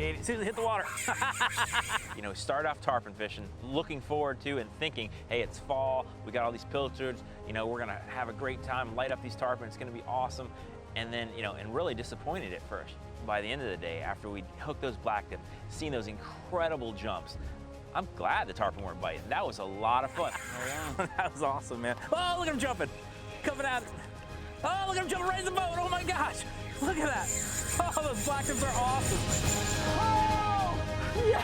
ate it. Susan, hit the water. You know, start off tarpon fishing, looking forward to and thinking, hey, it's fall, we got all these pilchards, you know, we're gonna have a great time, light up these tarpon, it's gonna be awesome. And then, you know, and really disappointed at first. By the end of the day, after we hooked those blacktip, seeing those incredible jumps, I'm glad the tarpon weren't biting. That was a lot of fun. Oh, yeah. That was awesome, man. Oh, look at him jumping. Coming at it. Oh, look at him jumping right in the boat. Oh my gosh. Look at that. Oh, those blacktips are awesome. Oh, yeah.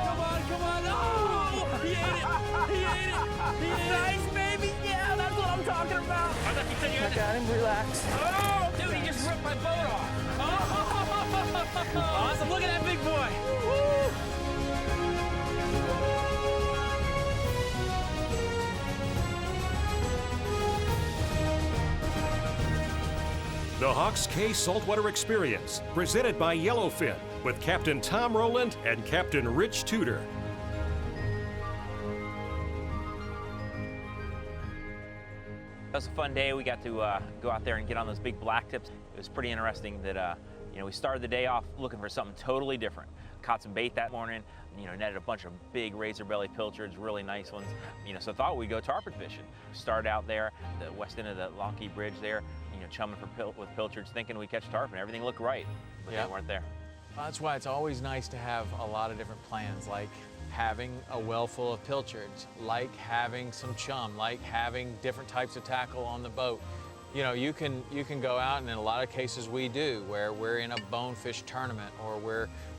Come on, come on. Oh, he ate it. He ate it. He ate it. Nice, baby. Yeah, that's what I'm talking about. I thought you said you had I got him, relax. Oh, dude, he just ripped my boat off. Oh, awesome. Look at that big boy. Woo. The Hawks Cay Saltwater Experience, presented by Yellowfin, with Captain Tom Rowland and Captain Rich Tudor. That was a fun day. We got to go out there and get on those big blacktips. It was pretty interesting that you know, we started the day off looking for something totally different. Caught some bait that morning, you know, netted a bunch of big razor belly pilchards, really nice ones. You know, so thought we'd go tarpon fishing. Started out there, the west end of the Lonkey Bridge there, you know, chumming with pilchards, thinking we'd catch tarpon. Everything looked right, but they weren't there. Well, that's why it's always nice to have a lot of different plans, like having a well full of pilchards, like having some chum, like having different types of tackle on the boat. You know, you can go out, and in a lot of cases we do, where we're in a bonefish tournament, or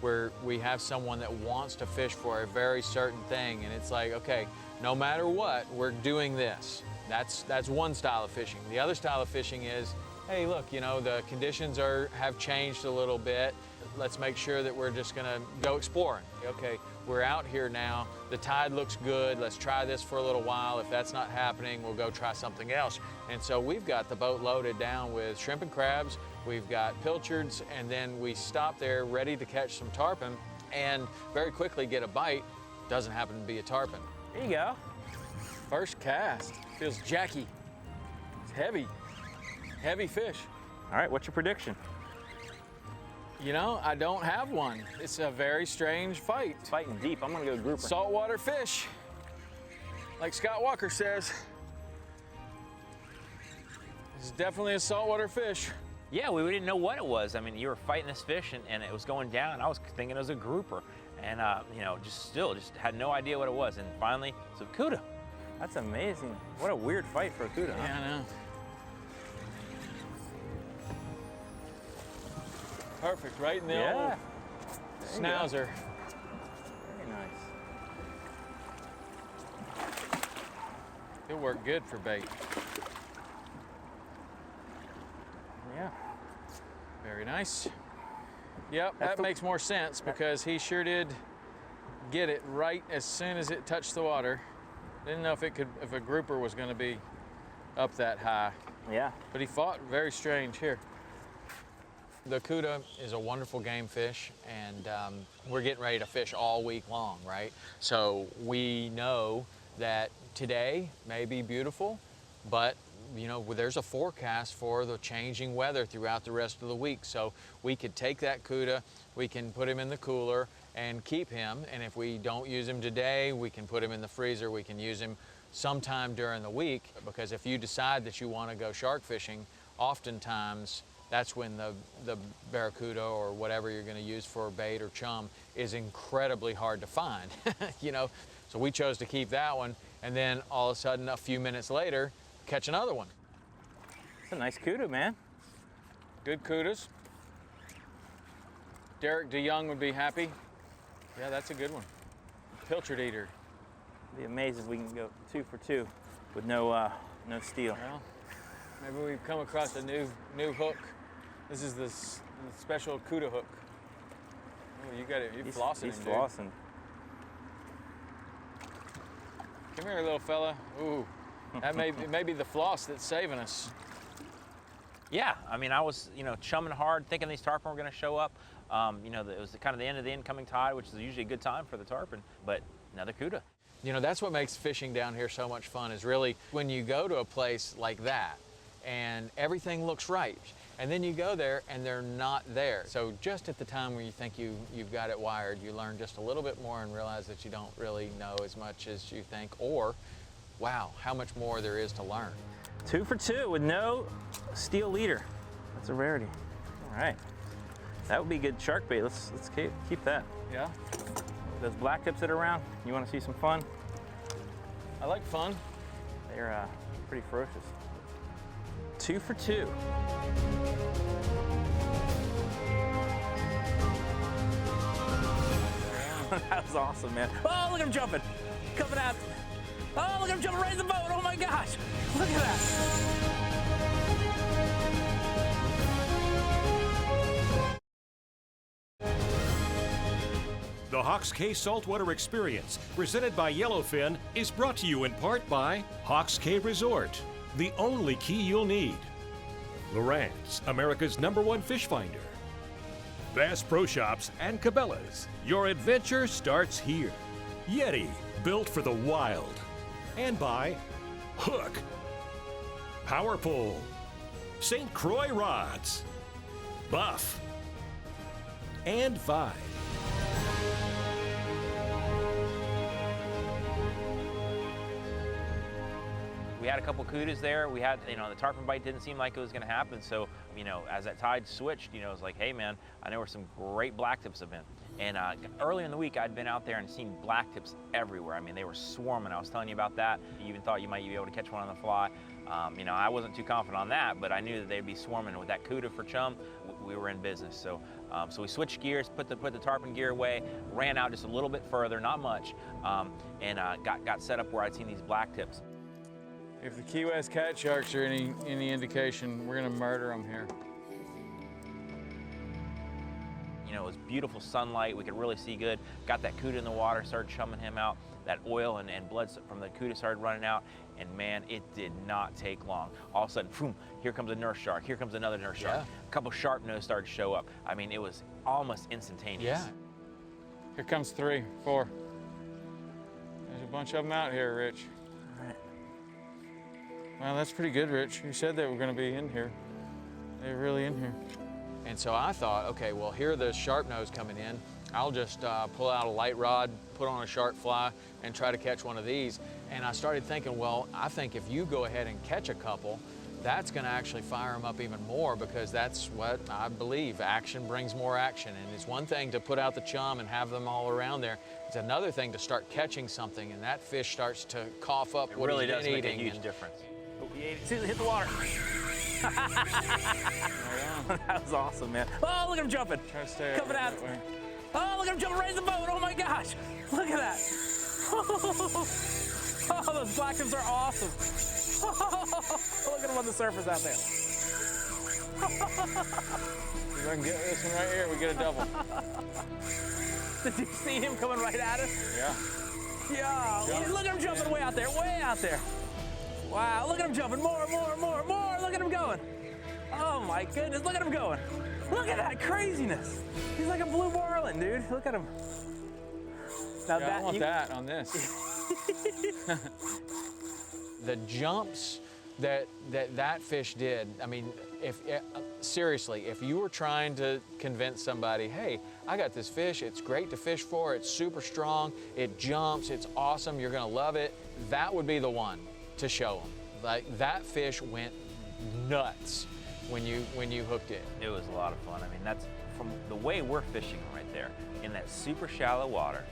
where we have someone that wants to fish for a very certain thing, and it's like, okay, no matter what, we're doing this. That's one style of fishing. The other style of fishing is, hey, look, you know, the conditions have changed a little bit. Let's make sure that we're just gonna go exploring. Okay, we're out here now, the tide looks good, let's try this for a little while. If that's not happening, we'll go try something else. And so we've got the boat loaded down with shrimp and crabs, we've got pilchards, and then we stop there ready to catch some tarpon and very quickly get a bite. Doesn't happen to be a tarpon. There you go. First cast, feels jacky. It's heavy, heavy fish. All right, what's your prediction? You know, I don't have one. It's a very strange fight. It's fighting deep. I'm gonna go grouper. Saltwater fish, like Scott Walker says. It's definitely a saltwater fish. Yeah, we didn't know what it was. I mean, you were fighting this fish and it was going down. I was thinking it was a grouper. And, you know, just had no idea what it was. And finally, it's a cuda. That's amazing. What a weird fight for a cuda, huh? Yeah, I know. Perfect, right in the old schnauzer. Very nice. It'll work good for bait. Yeah. Very nice. Yep, that makes more sense because he sure did get it right as soon as it touched the water. Didn't know if a grouper was going to be up that high. Yeah. But he fought very strange here. The cuda is a wonderful game fish, and we're getting ready to fish all week long, right? So we know that today may be beautiful, but you know, there's a forecast for the changing weather throughout the rest of the week. So we could take that cuda, we can put him in the cooler and keep him, and if we don't use him today, we can put him in the freezer, we can use him sometime during the week, because if you decide that you want to go shark fishing, oftentimes that's when the barracuda or whatever you're going to use for bait or chum is incredibly hard to find, you know. So we chose to keep that one, and then all of a sudden, a few minutes later, catch another one. It's a nice cuda, man. Good cudas. Derek DeYoung would be happy. Yeah, that's a good one. Pilchard eater. Be amazed if we can go 2 for 2 with no steel. Well, maybe we've come across a new hook. This is the special cuda hook. Oh, you got it. You're flossing. He's him, flossing. Dude. Come here, little fella. Ooh, it may be the floss that's saving us. Yeah, I mean, I was, you know, chumming hard, thinking these tarpon were going to show up. You know, it was kind of the end of the incoming tide, which is usually a good time for the tarpon, but another cuda. You know, that's what makes fishing down here so much fun, is really when you go to a place like that and everything looks right. And then you go there and they're not there. So just at the time where you think you've got it wired, you learn just a little bit more and realize that you don't really know as much as you think, or wow, how much more there is to learn. 2 for 2 with no steel leader. That's a rarity. All right. That would be good shark bait. Let's keep that. Yeah. Those black tips that are around, you want to see some fun? I like fun. They're pretty ferocious. 2 for 2. That was awesome, man. Oh, look at him jumping. Coming out. Oh, look at him jumping right in the boat. Oh my gosh. Look at that. The Hawks Cay Saltwater Experience, presented by Yellowfin, is brought to you in part by Hawks Cay Resort, the only key you'll need. Lowrance, America's #1 fish finder. Bass Pro Shops and Cabela's, your adventure starts here. Yeti, built for the wild. And by Hook, Power Pole, St. Croix Rods, Buff, and Vibe. We had a couple kudas there. We had, the tarpon bite didn't seem like it was going to happen. So, as that tide switched, it was like, hey man, I know where some great blacktips have been. And earlier in the week, I'd been out there and seen blacktips everywhere. I mean, they were swarming. I was telling you about that. You even thought you might be able to catch one on the fly. I wasn't too confident on that, but I knew that they'd be swarming. With that cuda for chum, we were in business. So, so we switched gears, put the tarpon gear away, ran out just a little bit further, not much, and got set up where I'd seen these blacktips. If the Key West cat sharks are any indication, we're gonna murder them here. It was beautiful sunlight. We could really see good. Got that cuda in the water, started chumming him out. That oil and blood from the cuda started running out. And man, it did not take long. All of a sudden, boom, here comes a nurse shark. Here comes another nurse shark. A couple sharp nose started to show up. I mean, it was almost instantaneous. Yeah. Here comes 3, 4. There's a bunch of them out here, Rich. All right. Well, that's pretty good, Rich. You said they were gonna be in here. They're really in here. And so I thought, okay, well, here are the sharp nose coming in. I'll just pull out a light rod, put on a shark fly, and try to catch one of these. And I started thinking, well, I think if you go ahead and catch a couple, that's gonna actually fire them up even more, because that's what I believe. Action brings more action. And it's one thing to put out the chum and have them all around there. It's another thing to start catching something, and that fish starts to cough up what really he's does been make eating. a huge difference. Oh, he ate it. See, hit the water. That was awesome, man. Oh, look at him jumping. Try to stay coming out. Oh, look at him jumping right in the boat. Oh my gosh. Look at that. Oh, those blacktips are awesome. Look at them on the surface out there. If I can get this one right here, we get a double. Did you see him coming right at us? Yeah. Yeah. Look at him jumping way out there, way out there. Wow, look at him jumping. More. Look at him going. Oh my goodness, look at him going. Look at that craziness. He's like a blue marlin, dude. Look at him. Now I want that on this. The jumps that fish did, I mean, seriously, if you were trying to convince somebody, hey, I got this fish, it's great to fish for, it's super strong, it jumps, it's awesome, you're gonna love it, that would be the one to show them. Like, that fish went nuts when you hooked it. It was a lot of fun. I mean, that's from the way we're fishing right there in that super shallow water,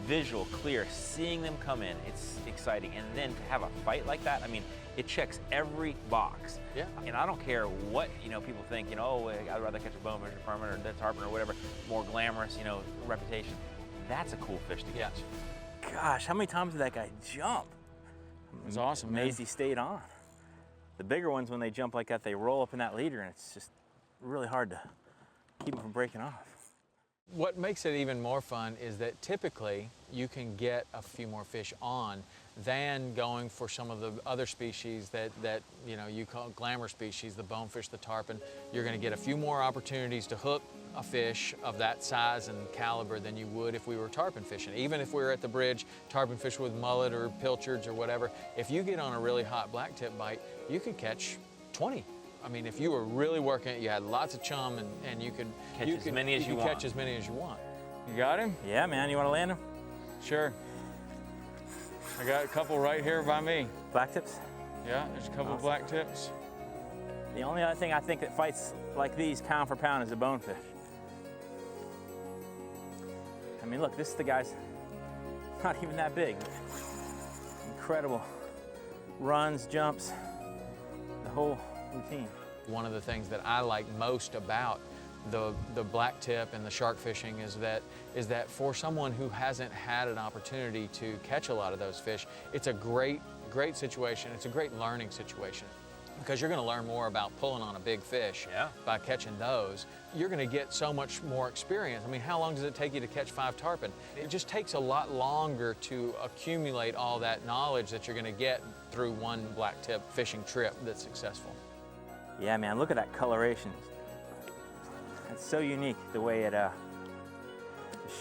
visual, clear, seeing them come in, it's exciting. And then to have a fight like that, I mean, it checks every box. Yeah. And I don't care what, people think, oh, I'd rather catch a bonefish or permit or dead tarpon or whatever, more glamorous, reputation. That's a cool fish to catch. Gosh, how many times did that guy jump? It was awesome, man. Amazed he stayed on. The bigger ones, when they jump like that, they roll up in that leader, and it's just really hard to keep them from breaking off. What makes it even more fun is that typically you can get a few more fish on than going for some of the other species that you call glamour species, the bonefish, the tarpon. You're going to get a few more opportunities to hook a fish of that size and caliber than you would if we were tarpon fishing. Even if we were at the bridge, tarpon fish with mullet or pilchards or whatever, if you get on a really hot blacktip bite, you could catch 20 I mean, if you were really working it, you had lots of chum, and you could Catch as many as you want. catch as many as you want. You got him? Yeah, man, you want to land him? Sure. I got a couple right here by me. Blacktips? Yeah, there's a couple of blacktips. The only other thing I think that fights like these pound for pound is a bonefish. I mean, look, this is the guy's not even that big. Incredible runs, jumps, the whole routine. One of the things that I like most about the blacktip and the shark fishing is that for someone who hasn't had an opportunity to catch a lot of those fish, it's a great situation. It's a great learning situation, because you're going to learn more about pulling on a big fish by catching those. You're going to get so much more experience. I mean, how long does it take you to catch 5 tarpon? It just takes a lot longer to accumulate all that knowledge that you're going to get through one blacktip fishing trip that's successful. Yeah, man, look at that coloration. It's so unique, the way it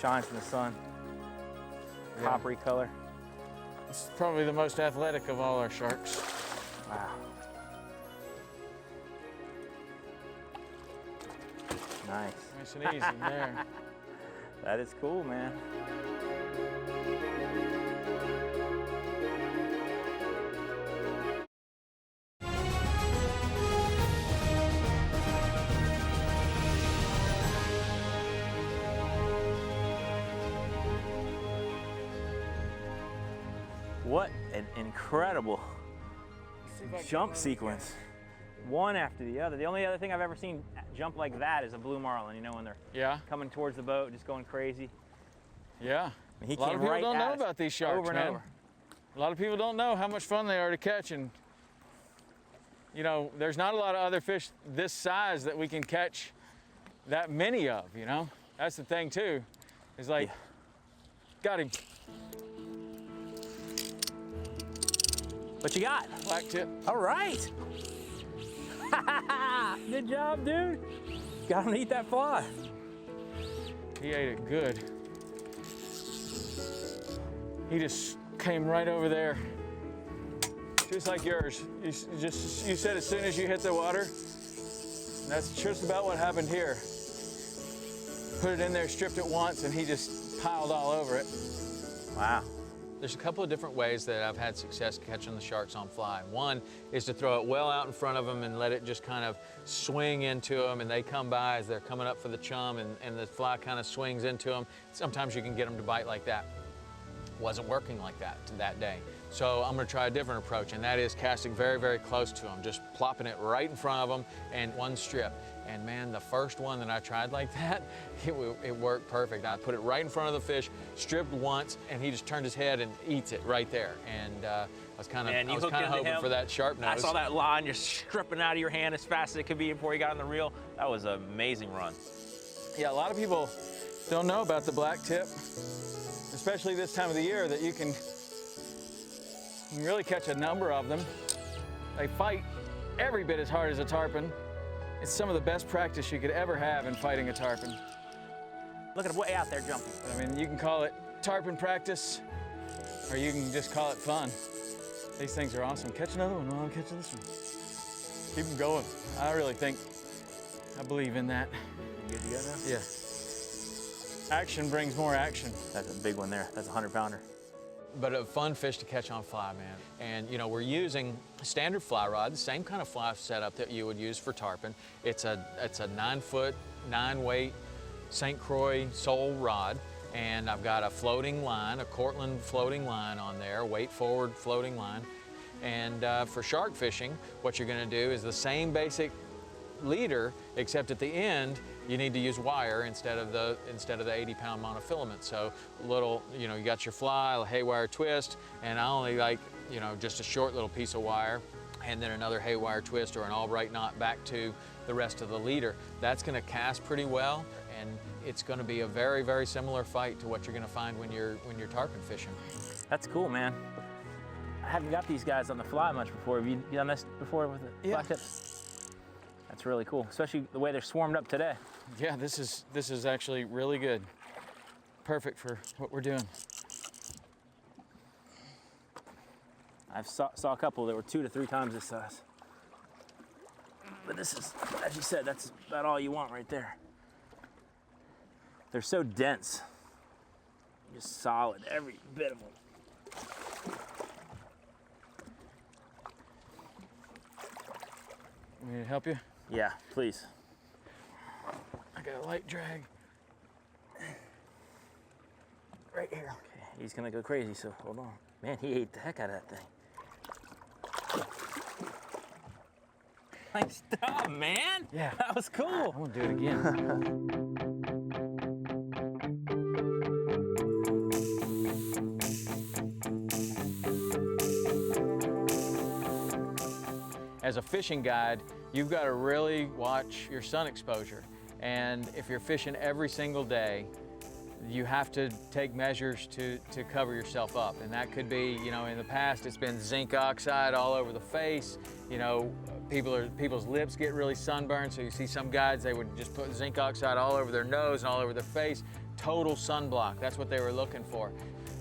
shines in the sun. Coppery color. It's probably the most athletic of all our sharks. Wow. Nice. Nice and easy there. That is cool, man. What an incredible jump sequence. One after the other. The only other thing I've ever seen jump like that is a blue marlin, you know, when they're coming towards the boat, just going crazy. Yeah. And he a lot came of people right don't at know us about these sharks, over and man. over. A lot of people don't know how much fun they are to catch, and you know, there's not a lot of other fish this size that we can catch that many of, you know? That's the thing too. It's like, got him. What you got? Blacktip. All right. Good job, dude. Got him to eat that fly. He ate it good. He just came right over there. Just like yours. You said as soon as you hit the water, and that's just about what happened here. Put it in there, stripped it once, and he just piled all over it. Wow. There's a couple of different ways that I've had success catching the sharks on fly. One is to throw it well out in front of them and let it just kind of swing into them, and they come by as they're coming up for the chum, and the fly kind of swings into them. Sometimes you can get them to bite like that. Wasn't working like that day. So I'm gonna try a different approach, and that is casting very, very close to them, just plopping it right in front of them and one strip. And man, the first one that I tried like that, it worked perfect. I put it right in front of the fish, stripped once, and he just turned his head and eats it right there. And I was kind of hoping for that sharp nose. I saw that line just stripping out of your hand as fast as it could be before you got on the reel. That was an amazing run. Yeah, a lot of people don't know about the blacktip, especially this time of the year, that you can really catch a number of them. They fight every bit as hard as a tarpon. It's some of the best practice you could ever have in fighting a tarpon. Look at him way out there jumping. I mean, you can call it tarpon practice, or you can just call it fun. These things are awesome. Catch another one while I'm catching this one. Keep them going. I believe in that. You good to go now? Yeah. Action brings more action. That's a big one there. That's a 100-pounder. But a fun fish to catch on fly, man. And you know, we're using a standard fly rod, the same kind of fly setup that you would use for tarpon. It's a 9-foot, 9-weight St. Croix sole rod. And I've got a floating line, a Cortland floating line on there, weight forward floating line. And for shark fishing, what you're gonna do is the same basic leader, except at the end, you need to use wire instead of the 80-pound monofilament. So little, you know, you got your fly, a haywire twist, and I only like, you know, just a short little piece of wire, and then another haywire twist or an Albright knot back to the rest of the leader. That's gonna cast pretty well, and it's gonna be a very, very similar fight to what you're gonna find when you're tarpon fishing. That's cool, man. I haven't got these guys on the fly much before. Have you done this before with the blacktips? That's really cool, especially the way they're swarmed up today. Yeah, this is actually really good. Perfect for what we're doing. I've saw a couple that were 2 to 3 times this size. But this is, as you said, that's about all you want right there. They're so dense. Just solid, every bit of them. Want me to help you? Yeah, please. I got a light drag. Right here. Okay, he's gonna go crazy, so hold on. Man, he ate the heck out of that thing. Nice job, man. Yeah. That was cool. I'm gonna do it again. As a fishing guide, you've got to really watch your sun exposure. And if you're fishing every single day, you have to take measures to cover yourself up. And that could be, you know, in the past it's been zinc oxide all over the face. You know, people's lips get really sunburned, so you see some guides, they would just put zinc oxide all over their nose and all over their face. Total sunblock, that's what they were looking for.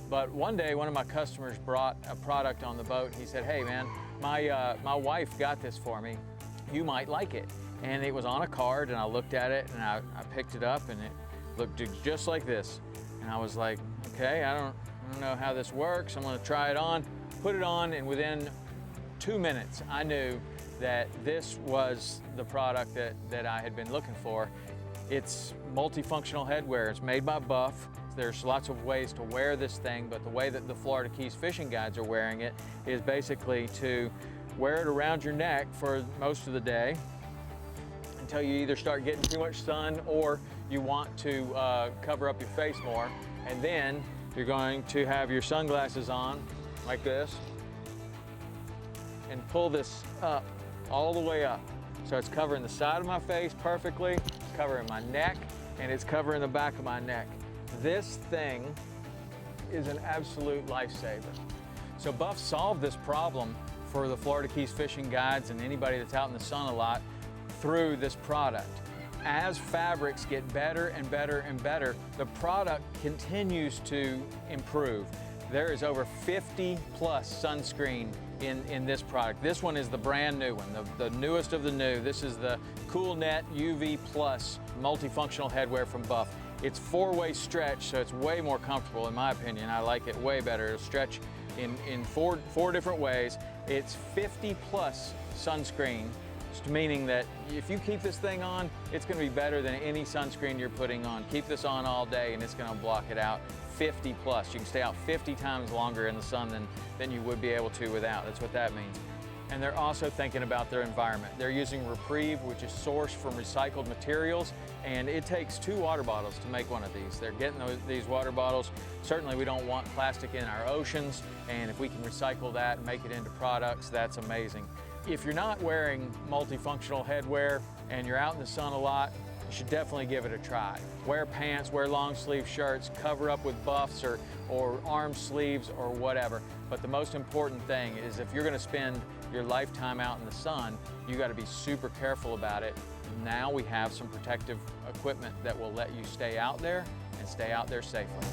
But one day, one of my customers brought a product on the boat. He said, hey man, my wife got this for me. You might like it. And it was on a card, and I looked at it, and I picked it up, and it looked just like this. And I was like, okay, I don't know how this works. I'm gonna try it on, put it on, and within 2 minutes, I knew that this was the product that I had been looking for. It's multifunctional headwear. It's made by Buff. There's lots of ways to wear this thing, but the way that the Florida Keys fishing guides are wearing it is basically to wear it around your neck for most of the day until you either start getting too much sun or you want to cover up your face more. And then you're going to have your sunglasses on like this and pull this up, all the way up. So it's covering the side of my face perfectly, it's covering my neck, and it's covering the back of my neck. This thing is an absolute lifesaver. So Buff solved this problem for the Florida Keys fishing guides and anybody that's out in the sun a lot through this product. As fabrics get better and better and better, the product continues to improve. There is over 50 plus sunscreen in this product. This one is the brand new one, the newest of the new. This is the Cool Net UV Plus multifunctional headwear from Buff. It's 4-way stretch, so it's way more comfortable in my opinion. I like it way better. It'll stretch in four different ways. It's 50 plus sunscreen, meaning that if you keep this thing on, it's gonna be better than any sunscreen you're putting on. Keep this on all day and it's gonna block it out. 50 plus. You can stay out 50 times longer in the sun than you would be able to without. That's what that means. And they're also thinking about their environment. They're using Reprieve, which is sourced from recycled materials, and it takes 2 water bottles to make one of these. They're getting these water bottles. Certainly we don't want plastic in our oceans, and if we can recycle that and make it into products, that's amazing. If you're not wearing multifunctional headwear and you're out in the sun a lot, you should definitely give it a try. Wear pants, wear long sleeve shirts, cover up with buffs or arm sleeves or whatever. But the most important thing is if you're gonna spend your lifetime out in the sun, you gotta be super careful about it. Now we have some protective equipment that will let you stay out there and stay out there safely.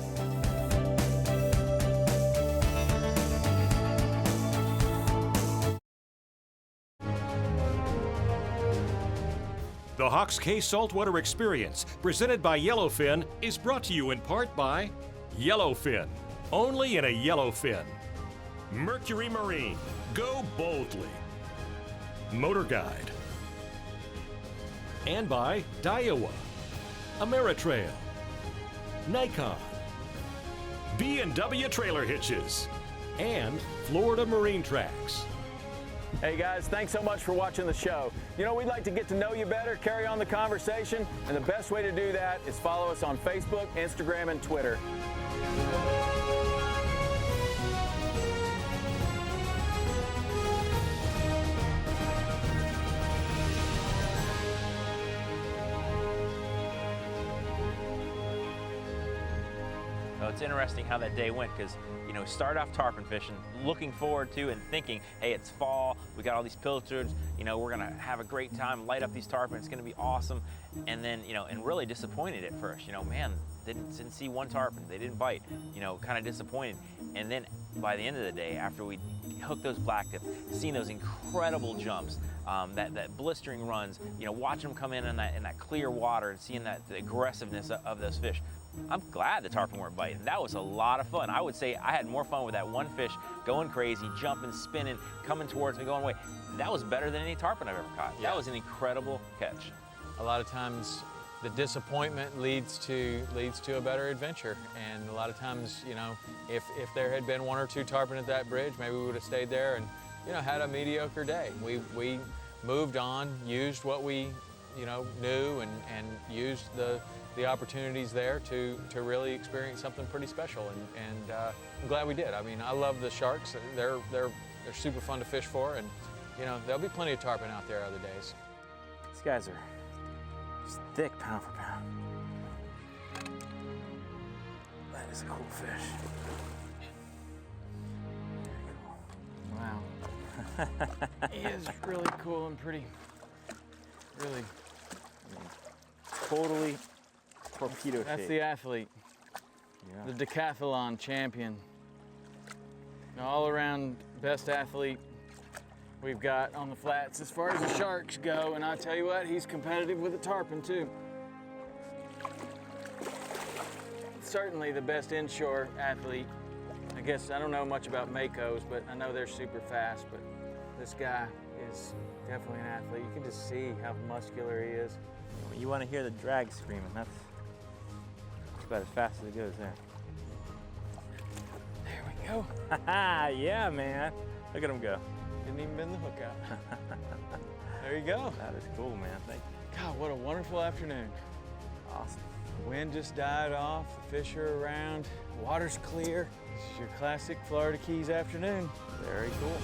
The Hawks Cay Saltwater Experience, presented by Yellowfin, is brought to you in part by Yellowfin, only in a Yellowfin. Mercury Marine, go boldly. Motor Guide. And by Daiwa, Ameritrail, Nikon, B&W Trailer Hitches, and Florida Marine Tracks. Hey guys, thanks so much for watching the show. You know, we'd like to get to know you better, carry on the conversation, and the best way to do that is follow us on Facebook, Instagram, and Twitter. So it's interesting how that day went because, you know, start off tarpon fishing, looking forward to and thinking, hey, it's fall, we got all these pilchards, you know, we're gonna have a great time, light up these tarpon, it's gonna be awesome. And then, you know, and really disappointed at first, you know, man, didn't see one tarpon, they didn't bite, you know, kind of disappointed. And then by the end of the day, after we hooked those blacktip, seeing those incredible jumps, that blistering runs, you know, watching them come in that clear water and seeing the aggressiveness of those fish, I'm glad the tarpon weren't biting. That was a lot of fun. I would say I had more fun with that one fish going crazy, jumping, spinning, coming towards me, going away. That was better than any tarpon I've ever caught. Yeah. That was an incredible catch. A lot of times the disappointment leads to a better adventure. And a lot of times, you know, if there had been 1 or 2 tarpon at that bridge, maybe we would have stayed there and, you know, had a mediocre day. We moved on, used what we, you know, knew and used the opportunities there to really experience something pretty special. And I'm glad we did. I mean, I love the sharks. They're super fun to fish for, and, you know, there'll be plenty of tarpon out there other days. These guys are just thick pound for pound. That is a cool fish. Very cool. Wow. He is really cool and pretty. Really. Totally torpedo shape. That's the athlete, Yeah. the decathlon champion. All around best athlete we've got on the flats as far as the sharks go, and I tell you what, he's competitive with the tarpon too. Certainly the best inshore athlete. I guess I don't know much about makos, but I know they're super fast, but this guy is definitely an athlete. You can just see how muscular he is. You want to hear the drag screaming. That's about as fast as it goes there. There we go. Yeah, man. Look at him go. Didn't even bend the hook out. There you go. That is cool, man. Thank you. God, what a wonderful afternoon. Awesome. The wind just died off, the fish are around, water's clear. This is your classic Florida Keys afternoon. Very cool.